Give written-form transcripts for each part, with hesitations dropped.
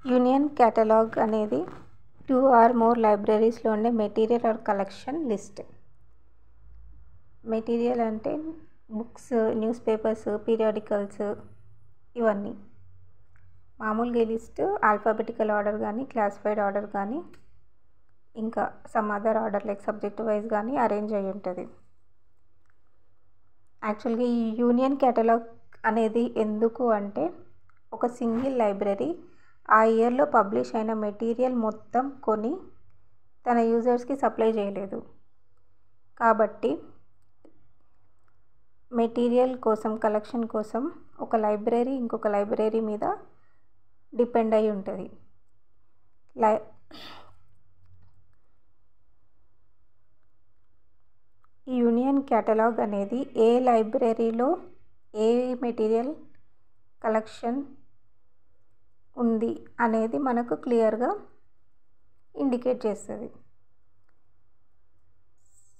Union catalogue అనేది 2 or more లైబ్రరీస్లో ఉండే material or collection list. Material అంటే బుక్స్, న్యూస్ పేపర్స్, పీరియాడికల్స్ ఇవన్నీ. మామూలుగా ఈ లిస్ట్ ఆల్ఫాబెటికల్ ఆర్డర్ కానీ, క్లాసిఫైడ్ ఆర్డర్ కానీ, ఇంకా some other order like subject wise కానీ అరేంజ్ అయి ఉంటుంది. యాక్చువల్గా ఈ యూనియన్ క్యాటలాగ్ అనేది ఎందుకు అంటే, ఒక సింగిల్ లైబ్రరీ ఆ ఇయర్లో పబ్లిష్ అయిన మెటీరియల్ మొత్తం కొని తన యూజర్స్కి సప్లై చేయలేదు. కాబట్టి మెటీరియల్ కోసం, కలెక్షన్ కోసం ఒక లైబ్రరీ ఇంకొక లైబ్రరీ మీద డిపెండ్ అయి ఉంటుంది. ఈ యూనియన్ క్యాటలాగ్ అనేది ఏ లైబ్రరీలో ఏ మెటీరియల్ కలెక్షన్ ఉంది అనేది మనకు క్లియర్గా ఇండికేట్ చేస్తుంది.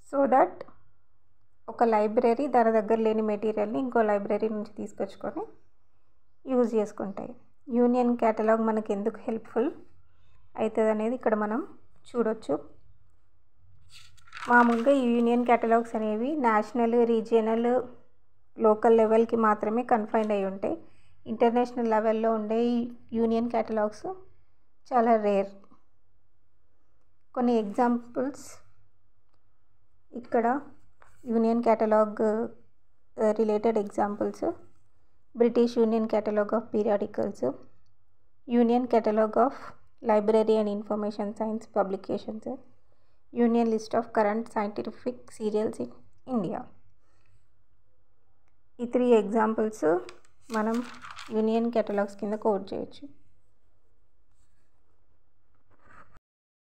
సో దట్ ఒక లైబ్రరీ తన దగ్గర లేని మెటీరియల్ని ఇంకో లైబ్రరీ నుంచి తీసుకొచ్చుకొని యూజ్ చేసుకుంటాయి. యూనియన్ క్యాటలాగ్ మనకి ఎందుకు హెల్ప్ఫుల్ అవుతుంది అనేది ఇక్కడ మనం చూడొచ్చు. మామూలుగా ఈ యూనియన్ క్యాటలాగ్స్ అనేవి నేషనల్, రీజియనల్, లోకల్ లెవెల్కి మాత్రమే కన్ఫైన్డ్ అయి ఉంటాయి. ఇంటర్నేషనల్ లెవెల్లో ఉండే ఈ యూనియన్ క్యాటలాగ్స్ చాలా రేర్. కొన్ని ఎగ్జాంపుల్స్ ఇక్కడ union catalogue related examples: British union catalogue of periodicals, union catalogue of library and information science publications, union list of current scientific serials in India. ఈ 3 examples మనం union catalogues కింద code చేయొచ్చు.